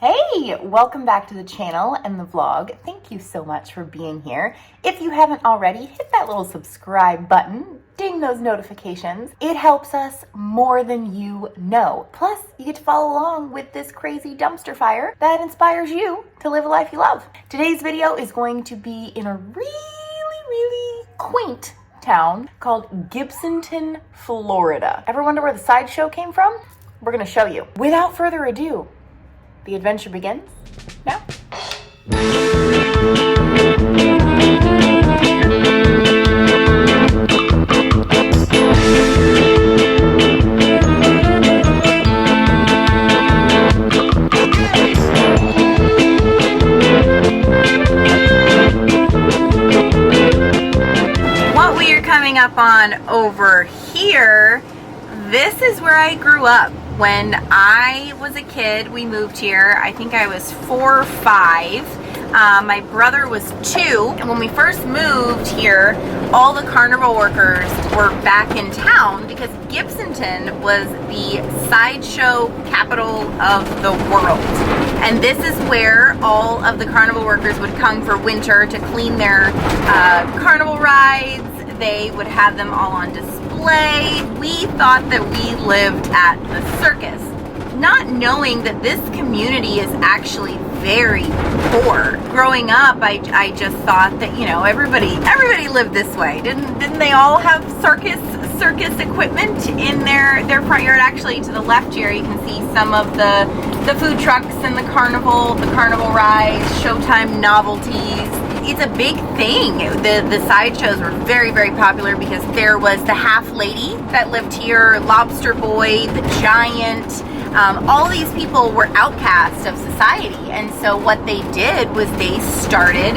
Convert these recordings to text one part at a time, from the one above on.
Hey, welcome back to the channel and the vlog. Thank you so much for being here. If you haven't already, hit that little subscribe button, ding those notifications. It helps us more than you know. Plus, you get to follow along with this crazy dumpster fire that inspires you to live a life you love. Today's video is going to be in a really quaint town called GIBSONTON, Florida. Ever wonder where the sideshow came from? We're gonna show you. Without further ado, the adventure begins now. What we are coming up on over here, this is where I grew up. When I was a kid, we moved here. I think I was 4 or 5. My brother was 2. And when we first moved here, all the carnival workers were back in town because GIBSONTON was the sideshow capital of the world. And this is where all of the carnival workers would come for winter to clean their carnival rides. They would have them all on display. We thought that we lived at the circus, not knowing that this community is actually very poor. Growing up, I just thought that, you know, everybody lived this way. Didn't they all have circus equipment in their front yard? Actually, to the left here, you can see some of the food trucks and the carnival rides, Showtime novelties. It's a big thing. The sideshows were very popular because there was the half lady that lived here, Lobster Boy, the giant. All these people were outcasts of society, and so what they did was they started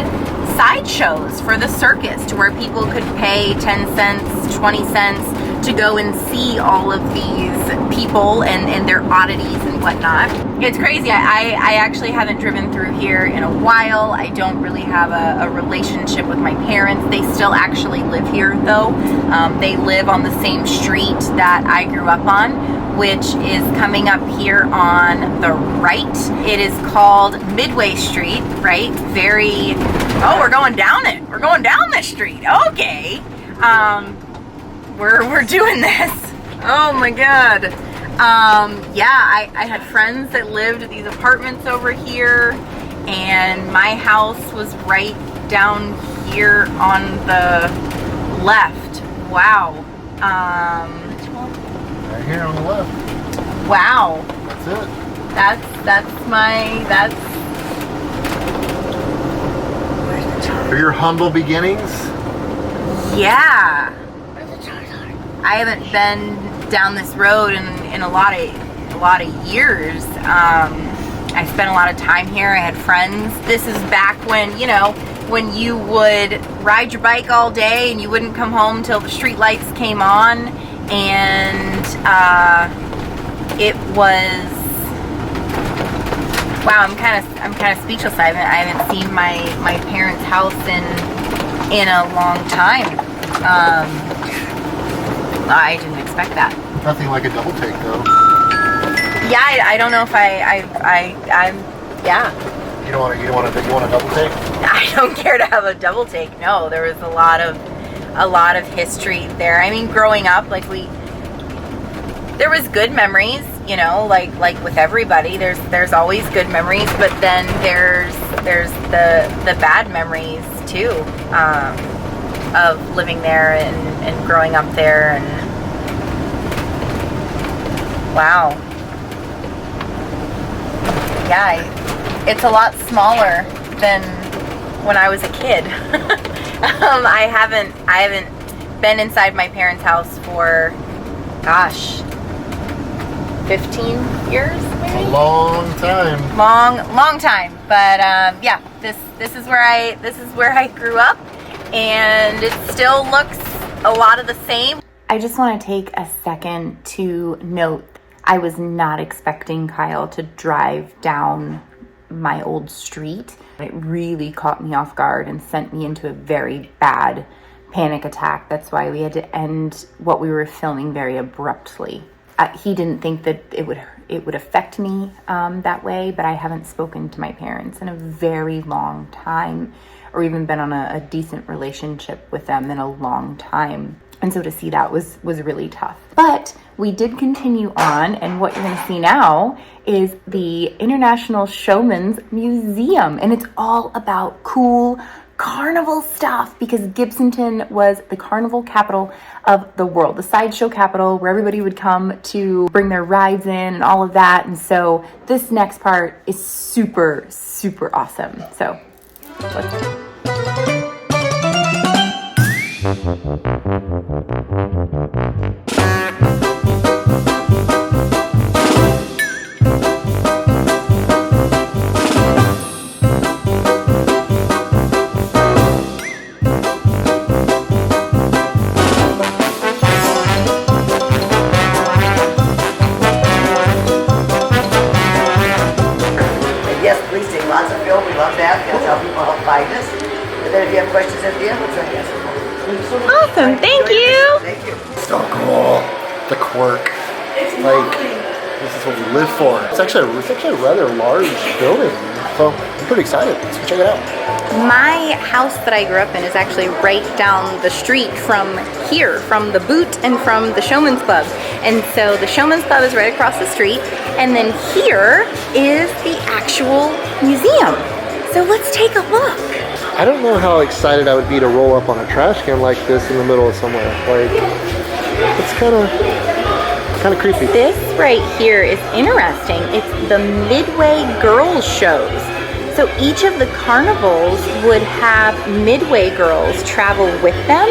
sideshows for the circus to where people could pay 10 cents, 20 cents to go and see all of these people and their oddities and whatnot. It's crazy. I actually haven't driven through here in a while. I don't really have a relationship with my parents. They still actually live here though. They live on the same street that I grew up on, which is coming up here on the right. It is called Midway Street, right? Oh, we're going down it. We're going down this street. Okay. We're doing this. Oh my God. Yeah, I had friends that lived at these apartments over here, and my house was right down here on the left. Wow. Which one? Right here on the left. Wow. That's it. That's For your humble beginnings? Yeah. I haven't been down this road in a lot of years. I spent a lot of time here. I had friends. This is back when, you know, when you would ride your bike all day and you wouldn't come home till the street lights came on, and it was, wow, I'm kind of speechless. I haven't seen my parents' house in a long time. I didn't expect that. Nothing like a double take though. Yeah, I don't know if I'm yeah. You want a double take? I don't care to have a double take. No, there was a lot of history there. I mean, growing up, like there was good memories, you know, like with everybody. There's always good memories, but then there's the bad memories too, of living there and growing up there. And wow, yeah, it's a lot smaller than when I was a kid. I haven't been inside my parents' house for, gosh, 15 years maybe? A long time. Long time. But yeah, this is where I grew up, and it still looks a lot of the same. I just want to take a second to note I was not expecting Kyle to drive down my old street. It really caught me off guard and sent me into a very bad panic attack. That's why we had to end what we were filming very abruptly. He didn't think that it it would affect me that way, but I haven't spoken to my parents in a very long time, or even been on a decent relationship with them in a long time. And so to see that was really tough. But we did continue on, and what you're gonna see now is the International Showman's Museum. And it's all about cool carnival stuff, because Gibsonton was the carnival capital of the world, the sideshow capital, where everybody would come to bring their rides in and all of that. And so this next part is super, super awesome. So let's do it. Yes, please take lots of film. We love that. That's how people help find us. And then if you have questions at the end, we'll try to answer them. Awesome, thank you. Thank you. So cool. The quirk. Like, this is what we live for. It's actually a rather large building. So I'm pretty excited. Let's go check it out. My house that I grew up in is actually right down the street from here, from the Boot and from the Showman's Club. And so the Showman's Club is right across the street, and then here is the actual museum. So let's take a look. I don't know how excited I would be to roll up on a trash can like this in the middle of somewhere. Like, it's kind of creepy. This right here is interesting. It's the Midway Girls shows. So each of the carnivals would have Midway girls travel with them,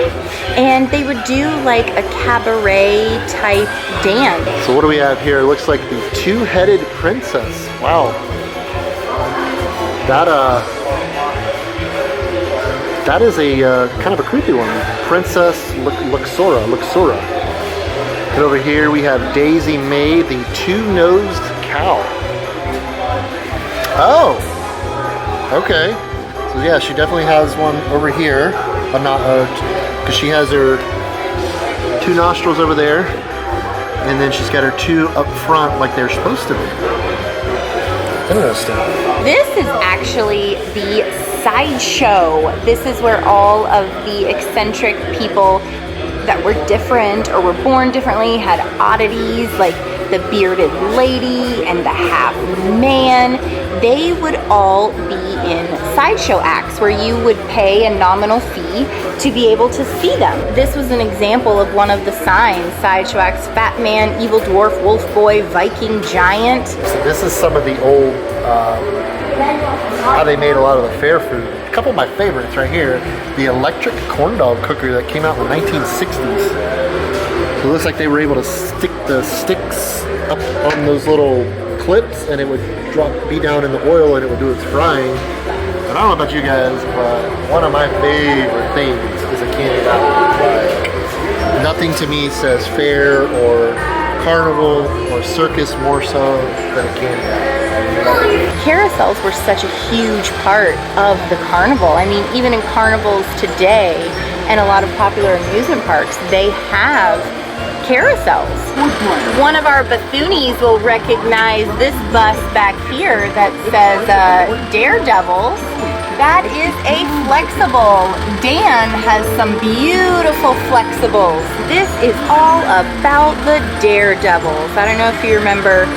and they would do like a cabaret type dance. So what do we have here? It looks like the two-headed princess. Wow. That is a kind of a creepy one. Princess Luxora. And over here we have Daisy May, the two-nosed cow. Oh, okay. So yeah, she definitely has one over here, but not because she has her two nostrils over there, and then she's got her two up front like they're supposed to be. Interesting. This is actually the sideshow. This is where all of the eccentric people that were different or were born differently had oddities, like the bearded lady and the half man. They would all be in sideshow acts where you would pay a nominal fee to be able to see them. This was an example of one of the signs: sideshow acts, fat man, evil dwarf, wolf boy, Viking giant. So this is some of the old, how they made a lot of the fair food. A couple of my favorites right here. The electric corn dog cooker that came out in the 1960s. So it looks like they were able to stick the sticks up on those little clips, and it would be down in the oil, and it would do its frying. And I don't know about you guys, but one of my favorite things is a candy apple. Like, nothing to me says fair or carnival or circus more so than a candy apple. Carousels were such a huge part of the carnival. I mean, even in carnivals today and a lot of popular amusement parks, they have carousels. One of our Bethoonies will recognize this bus back here that says Daredevils. That is a flexible. Dan has some beautiful flexibles. This is all about the Daredevils. I don't know if you remember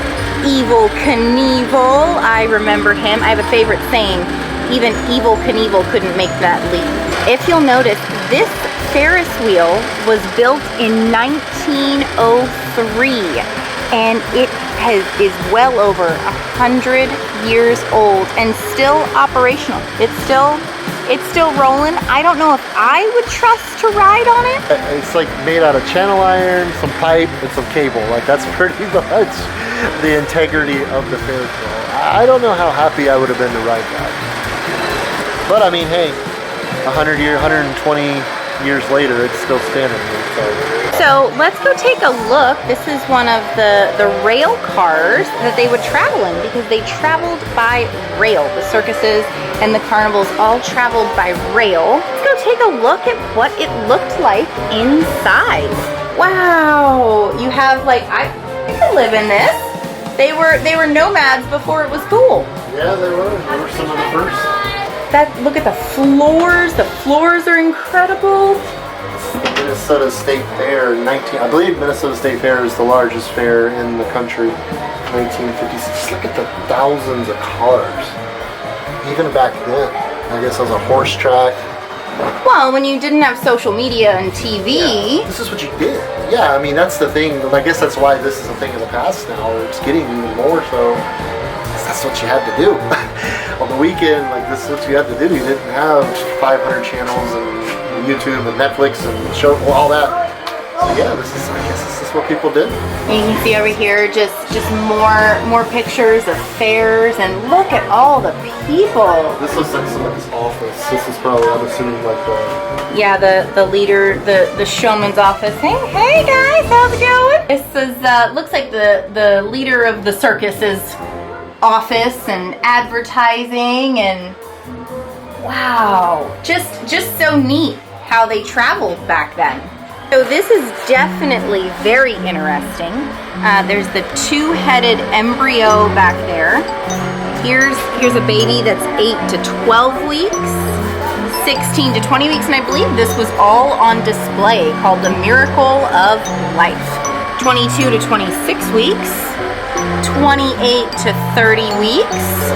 Evel Knievel. I remember him. I have a favorite saying: even Evel Knievel couldn't make that leap. If you'll notice, this Ferris wheel was built in 1903, and it is well over 100 years old and still operational. It's still rolling. I don't know if I would trust to ride on it. It's like made out of channel iron, some pipe, and some cable. Like, that's pretty much the integrity of the Ferris wheel. I don't know how happy I would have been to ride that. But I mean, hey, 120 years later, it's still standing here. So let's go take a look. This is one of the rail cars that they would travel in, because they traveled by rail. The circuses and the carnivals all traveled by rail. Let's go take a look at what it looked like inside. Wow, you have like, I could live in this. They were nomads before it was cool. Yeah, they were. They were some of the first. Look at the floors. The floors are incredible. Minnesota State Fair, I believe Minnesota State Fair is the largest fair in the country. 1956. Look at the thousands of cars. Even back then, I guess it was a horse track. Well, when you didn't have social media and TV. Yeah, this is what you did. Yeah, I mean, that's the thing. I guess that's why this is a thing of the past now. It's getting even more so. That's what you had to do. On the weekend, like, this is what you had to do. You didn't have 500 channels and YouTube and Netflix and show, all that. So yeah, I guess this is what people did. And you can see over here just more pictures of fairs, and look at all the people. This looks like somebody's office. This is probably, I'm assuming, like the leader, the showman's office. Hey guys, how's it going? This is looks like the leader of the circus's office and advertising, and wow, just so neat how they traveled back then. So this is definitely very interesting. There's the two-headed embryo back there. Here's a baby that's 8 to 12 weeks, 16 to 20 weeks, and I believe this was all on display, called The Miracle of Life. 22 to 26 weeks, 28 to 30 weeks,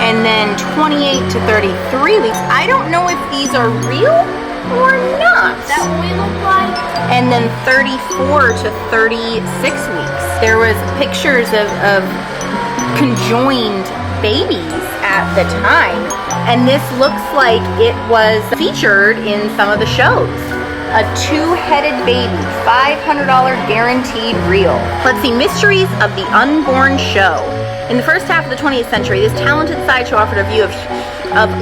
and then 28 to 33 weeks. I don't know if these are real or not. That what we look like. And then 34 to 36 weeks. There was pictures of conjoined babies at the time, and this looks like it was featured in some of the shows. A two-headed baby, $500 guaranteed reel. Let's see, Mysteries of the Unborn Show. In the first half of the 20th century, this talented sideshow offered a view of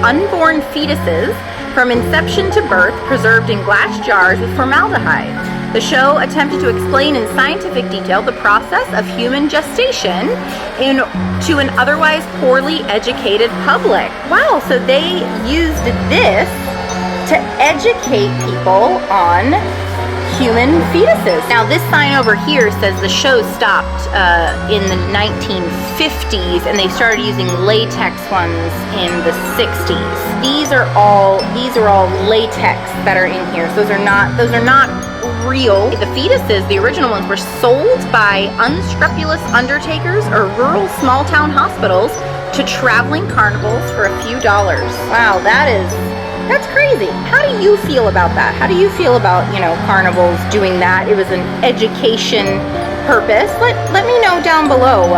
unborn fetuses from inception to birth, preserved in glass jars with formaldehyde. The show attempted to explain in scientific detail the process of human gestation to an otherwise poorly educated public. Wow, so they used this to educate people on human fetuses. Now this sign over here says the show stopped in the 1950s, and they started using latex ones in the 60s. These are all latex that are in here. So those are not real. The fetuses, the original ones, were sold by unscrupulous undertakers or rural small town hospitals to traveling carnivals for a few dollars. Wow, that's crazy. How do you feel about that? How do you feel about, carnivals doing that? It was an education purpose. Let me know down below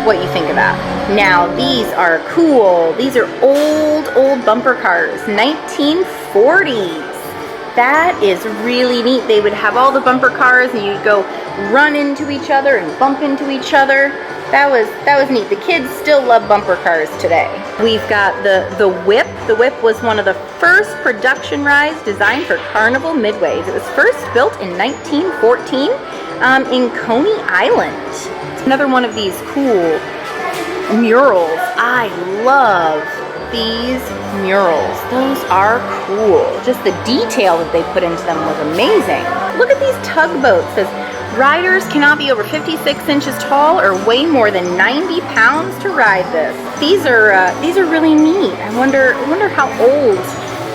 what you think of that. Now, these are cool. These are old bumper cars, 1940s. That is really neat. They would have all the bumper cars, and you'd go run into each other and bump into each other. That was neat. The kids still love bumper cars today. We've got the whip. The whip was one of the first production rides designed for Carnival Midways. It was first built in 1914 in Coney Island. Another one of these cool murals. I love these murals. Those are cool. Just the detail that they put into them was amazing. Look at these tugboats. It says, riders cannot be over 56 inches tall or weigh more than 90 pounds to ride this. These are really neat. I wonder how old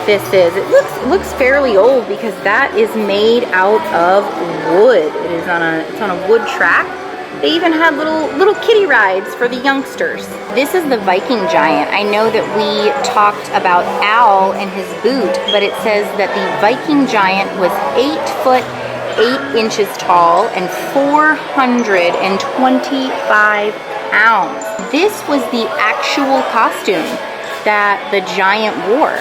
this is. It looks fairly old because that is made out of wood. It's on a wood track. They even had little kiddie rides for the youngsters. This is the Viking Giant. I know that we talked about Al and his boot, but it says that the Viking Giant was 8 foot 8 inches tall and 425 pounds. This was the actual costume that the giant wore.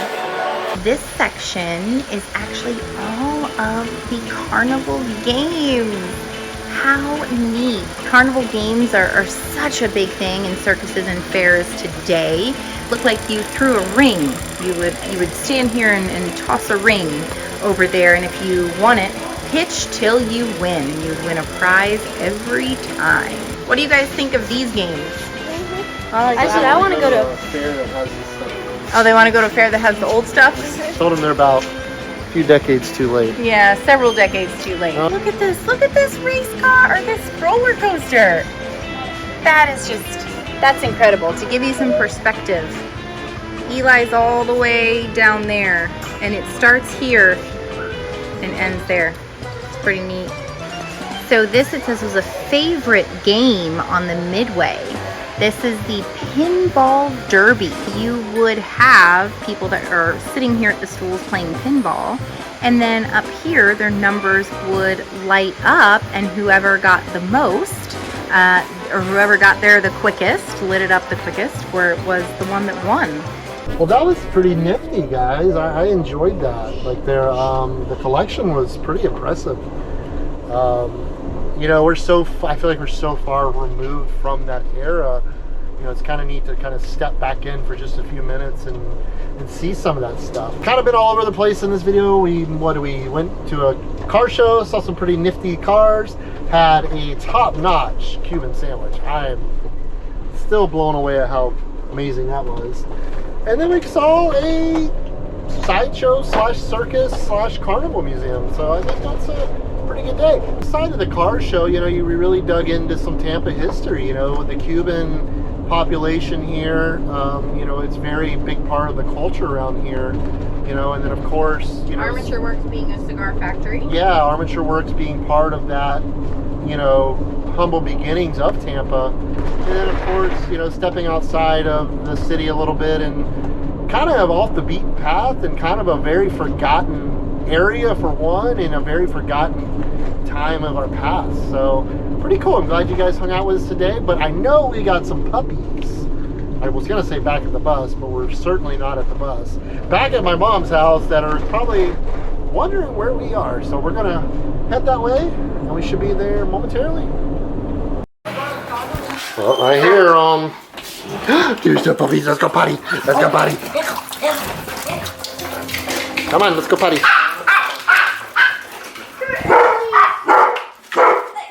This section is actually all of the carnival games. How neat. Carnival games are such a big thing in circuses and fairs today. Look like you threw a ring. You would stand here and toss a ring over there, and if you won it, pitch till you win. You win a prize every time. What do you guys think of these games? I want to go to a fair that has this stuff. Oh, they want to go to a fair that has the old stuff? Told them they're about a few decades too late. Yeah, several decades too late. Look at this race car, or this roller coaster. that is just, that's incredible. To give you some perspective, Eli's all the way down there, and it starts here and ends there. It's pretty neat. So this, it says, was a favorite game on the Midway. This is the Pinball Derby. You would have people that are sitting here at the stools playing pinball, and then up here their numbers would light up, and whoever got the most, or whoever got there the quickest, lit it up the quickest, where it was the one that won. Well, that was pretty nifty, guys. I enjoyed that. Like the collection was pretty impressive. You know, I feel like we're so far removed from that era. You know, it's kind of neat to kind of step back in for just a few minutes and see some of that stuff. Kind of been all over the place in this video. We went to a car show, saw some pretty nifty cars, had a top-notch Cuban sandwich. I'm still blown away at how amazing that was. And then we saw a sideshow slash circus slash carnival museum. So I think that's a pretty good day. Aside of the car show, you know, we really dug into some Tampa history, you know, with the Cuban population here. You know, it's a very big part of the culture around here, you know, and then of course, you know, Armature Works being a cigar factory. Yeah, Armature Works being part of that, you know, humble beginnings of Tampa. And then of course, you know, stepping outside of the city a little bit and kind of off the beaten path and kind of a very forgotten area for one, in a very forgotten time of our past. So pretty cool. I'm glad you guys hung out with us today, but I know we got some puppies. I was gonna say back at the bus, but we're certainly not at the bus. Back at my mom's house that are probably wondering where we are. So we're gonna head that way and we should be there momentarily. Well, right here, here's the puppies. Let's go potty. Let's go potty. Come on, let's go potty.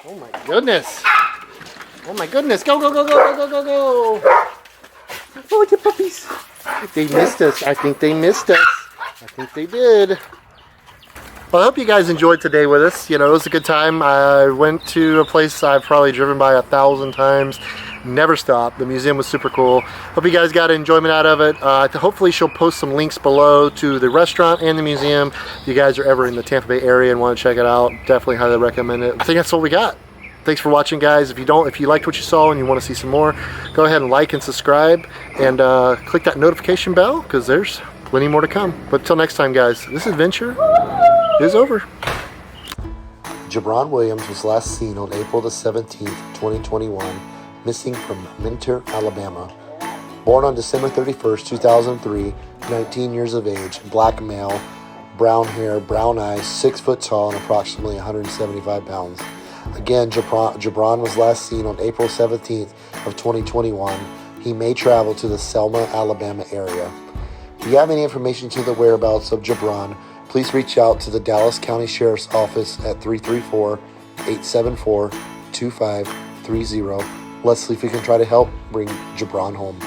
Oh my goodness. Oh my goodness. Go, go, go, go, go, go, go, go. Oh, the puppies. They missed us. I think they missed us. I think they did. Well, I hope you guys enjoyed today with us. You know, it was a good time. I went to a place I've probably driven by 1,000 times. Never stopped. The museum was super cool. Hope you guys got enjoyment out of it. Hopefully she'll post some links below to the restaurant and the museum. If you guys are ever in the Tampa Bay area and want to check it out, definitely highly recommend it. I think that's what we got. Thanks for watching, guys. If you liked what you saw and you want to see some more, go ahead and like and subscribe and click that notification bell, because there's plenty more to come. But until next time, guys, this adventure is over. Jabron Williams was last seen on April the 17th, 2021, missing from Minter, Alabama. Born on December 31st, 2003, 19 years of age, black male, brown hair, brown eyes, 6 foot tall, and approximately 175 pounds. Again, Jabron was last seen on April 17th of 2021. He may travel to the Selma, Alabama area. If you have any information to the whereabouts of Jabron, please reach out to the Dallas County Sheriff's Office at 334-874-2530. Let's see if we can try to help bring Jabron home.